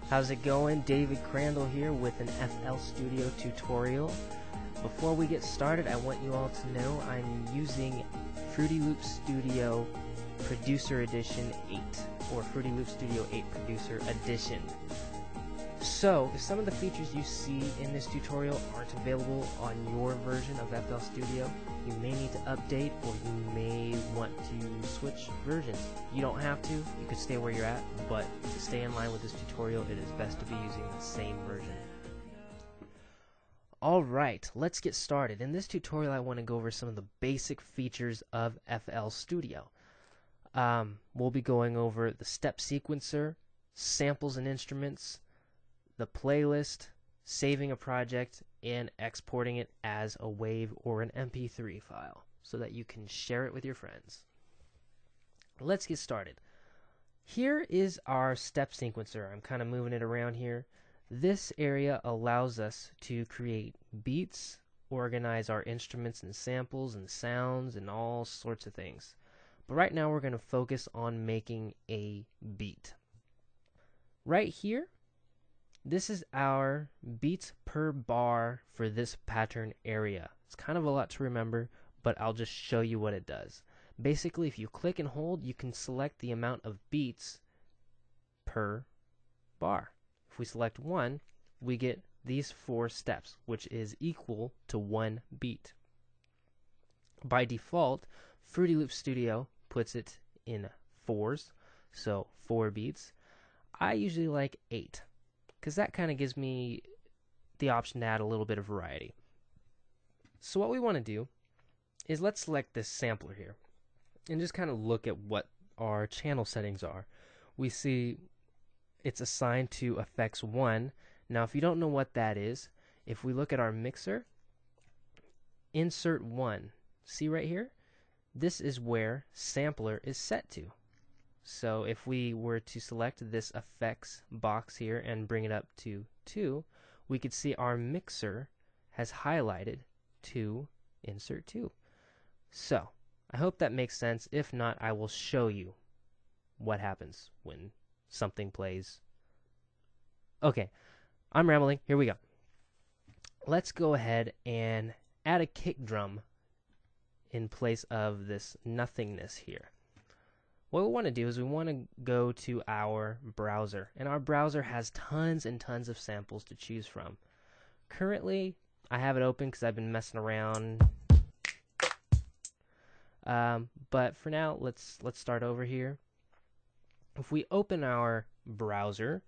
How's it going? David Crandall here with an FL Studio tutorial. Before we get started, I want you all to know I'm using Fruity Loop Studio Producer Edition 8 or Fruity Loop Studio 8 Producer Edition. So, if some of the features you see in this tutorial aren't available on your version of FL Studio, you may need to update or you may want to switch versions. You don't have to, you could stay where you're at, but to stay in line with this tutorial, it is best to be using the same version. Alright, let's get started. In this tutorial, I want to go over some of the basic features of FL Studio. We'll be going over the step sequencer, samples and instruments, the playlist, saving a project, and exporting it as a WAV or an MP3 file so that you can share it with your friends. Let's get started. Here is our step sequencer. I'm kind of moving it around here. This area allows us to create beats, organize our instruments and samples and sounds and all sorts of things. But right now we're going to focus on making a beat. Right here, this is our beats per bar for this pattern area. It's kind of a lot to remember, but I'll just show you what it does. Basically, if you click and hold, you can select the amount of beats per bar. If we select 1, we get these 4 steps, which is equal to 1 beat. By default, Fruity Loop Studio puts it in 4s, so 4 beats. I usually like 8. Because that kind of gives me the option to add a little bit of variety. So what we want to do is let's select this sampler here and just kind of look at what our channel settings are. We see it's assigned to effects 1. Now if you don't know what that is, if we look at our mixer, insert 1, see right here? This is where sampler is set to. So if we were to select this effects box here and bring it up to 2, we could see our mixer has highlighted to insert 2. So I hope that makes sense. If not, I will show you what happens when something plays. Okay, I'm rambling. Here we go. Let's go ahead and add a kick drum in place of this nothingness here. What we want to do is we want to go to our browser, and our browser has tons and tons of samples to choose from. Currently, I have it open because I've been messing around. But for now, let's start over here. If we open our browser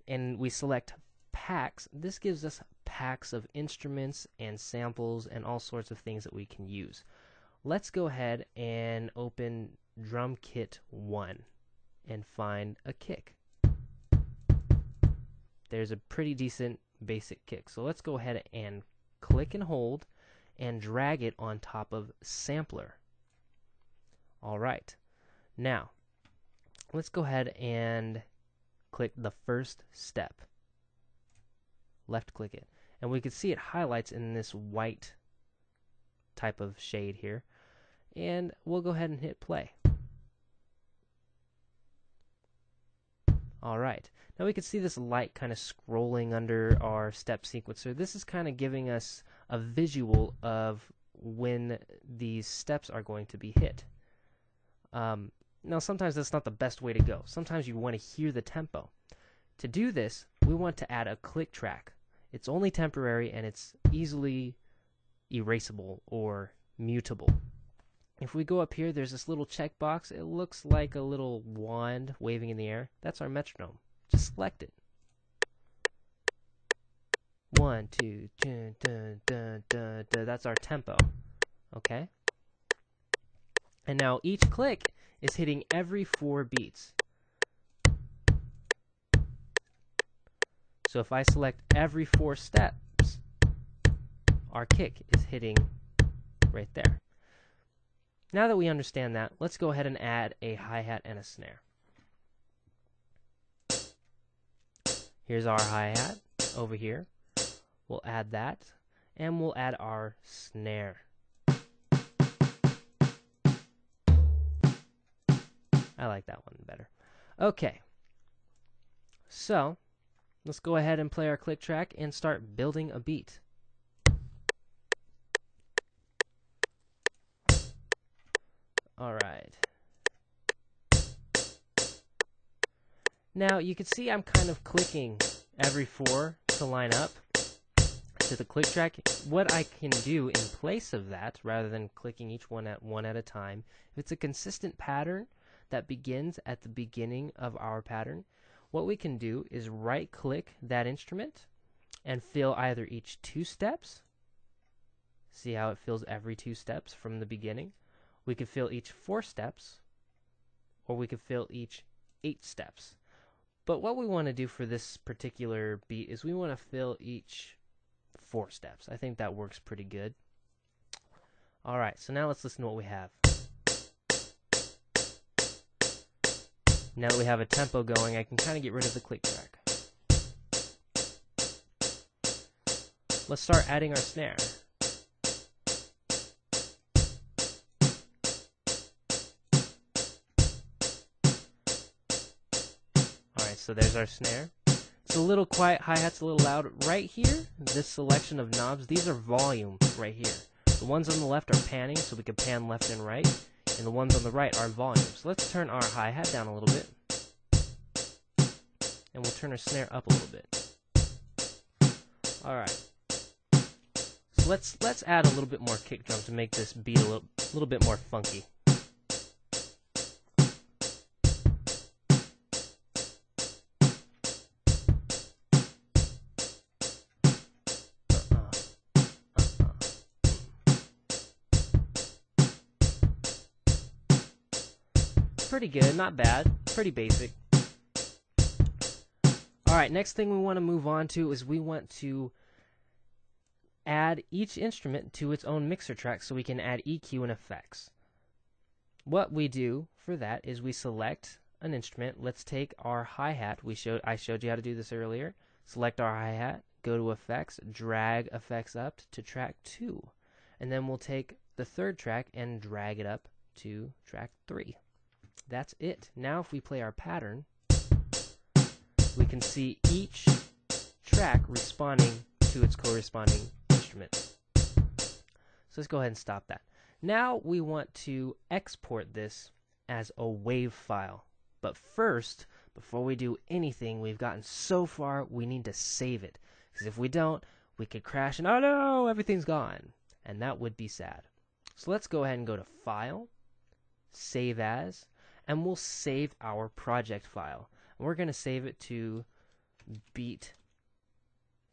and we select packs, this gives us packs of instruments and samples and all sorts of things that we can use. Let's go ahead and open Drum Kit 1 and find a kick. There's a pretty decent basic kick. So let's go ahead and click and hold and drag it on top of sampler. Alright, now let's go ahead and click the first step. Left click it. And we can see it highlights in this white type of shade here. And we'll go ahead and hit play. Alright, now we can see this light kind of scrolling under our step sequencer. This is kind of giving us a visual of when these steps are going to be hit. Now sometimes that's not the best way to go. Sometimes you want to hear the tempo. To do this, we want to add a click track. It's only temporary and it's easily erasable or mutable. If we go up here, there's this little checkbox. It looks like a little wand waving in the air. That's our metronome. Just select it. 1, 2, dun, dun, dun, dun, dun. That's our tempo. Okay? And now each click is hitting every 4 beats. So if I select every 4 steps, our kick is hitting right there. Now that we understand that, let's go ahead and add a hi-hat and a snare. Here's our hi-hat over here. We'll add that, and we'll add our snare. I like that one better. Okay, so Let's go ahead and play our click track and start building a beat. Alright. Now you can see I'm kind of clicking every 4 to line up to the click track. What I can do in place of that, rather than clicking each one at a time, if it's a consistent pattern that begins at the beginning of our pattern, what we can do is right click that instrument and fill either each 2 steps. See how it fills every 2 steps from the beginning? We could fill each 4 steps, or we could fill each 8 steps. But what we want to do for this particular beat is we want to fill each 4 steps. I think that works pretty good. Alright, so now let's listen to what we have. Now that we have a tempo going, I can kind of get rid of the click track. Let's start adding our snare. Alright, so there's our snare. It's a little quiet, hi-hat's a little loud. Right here, this selection of knobs, these are volume right here. The ones on the left are panning, so we can pan left and right. And the ones on the right are volume. So let's turn our hi-hat down a little bit. And we'll turn our snare up a little bit. Alright. So let's add a little bit more kick drum to make this beat a little bit more funky. Pretty good, not bad, pretty basic. Alright, next thing we want to move on to is we want to add each instrument to its own mixer track so we can add EQ and effects. What we do for that is we select an instrument. Let's take our hi-hat. I showed you how to do this earlier. Select our hi-hat, go to effects, drag effects up to track 2. And then we'll take the 3rd track and drag it up to track 3. That's it. Now if we play our pattern, we can see each track responding to its corresponding instrument. So let's go ahead and stop that. Now we want to export this as a WAV file. But first, before we do anything, we've gotten so far, we need to save it. Because if we don't, we could crash and, oh no, everything's gone. And that would be sad. So let's go ahead and go to File, Save As, and we'll save our project file. And we're going to save it to Beat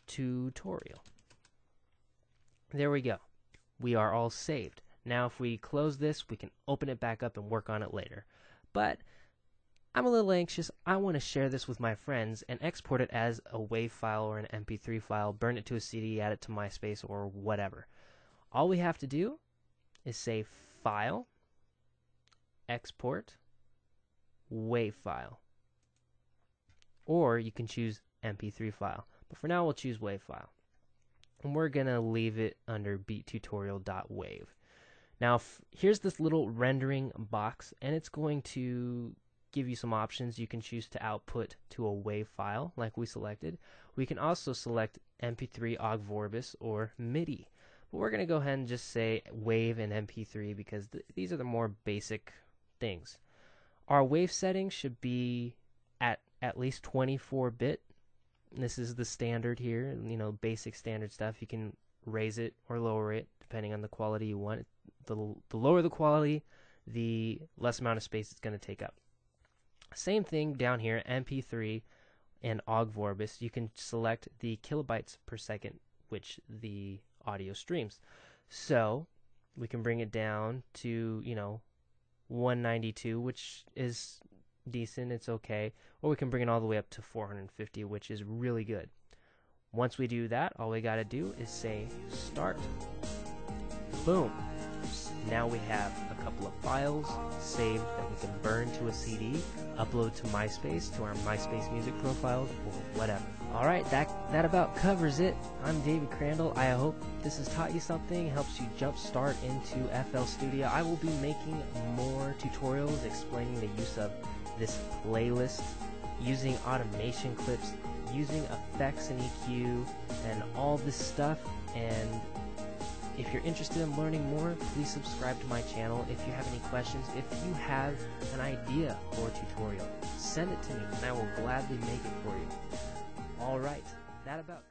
Tutorial. There we go. We are all saved. Now if we close this, we can open it back up and work on it later. But I'm a little anxious. I want to share this with my friends and export it as a WAV file or an MP3 file, burn it to a CD, add it to MySpace or whatever. All we have to do is say File, Export, WAV file. Or you can choose MP3 file. But for now, we'll choose WAV file. And we're going to leave it under beattutorial.wav. Now, here's this little rendering box, and it's going to give you some options. You can choose to output to a WAV file, like we selected. We can also select MP3, OGG Vorbis, or MIDI. But we're going to go ahead and just say WAV and MP3 because these are the more basic things. Our WAV setting should be at least 24-bit. This is the standard here, you know, basic standard stuff. You can raise it or lower it depending on the quality you want. The lower the quality, the less amount of space it's going to take up. Same thing down here, MP3 and OGG Vorbis. You can select the kilobytes per second which the audio streams. So we can bring it down to, you know, 192, which is decent, it's okay, or we can bring it all the way up to 450, which is really good. Once we do that, all we got to do is say start. Boom. Now we have a couple of files saved that we can burn to a CD, upload to MySpace, to our MySpace music profiles, or whatever. Alright, that about covers it. I'm David Crandall. I hope this has taught you something, helps you jump start into FL Studio. I will be making more tutorials explaining the use of this playlist, using automation clips, using effects and EQ and all this stuff. And if you're interested in learning more, please subscribe to my channel. If you have any questions, if you have an idea for a tutorial, send it to me and I will gladly make it for you. Alright, that about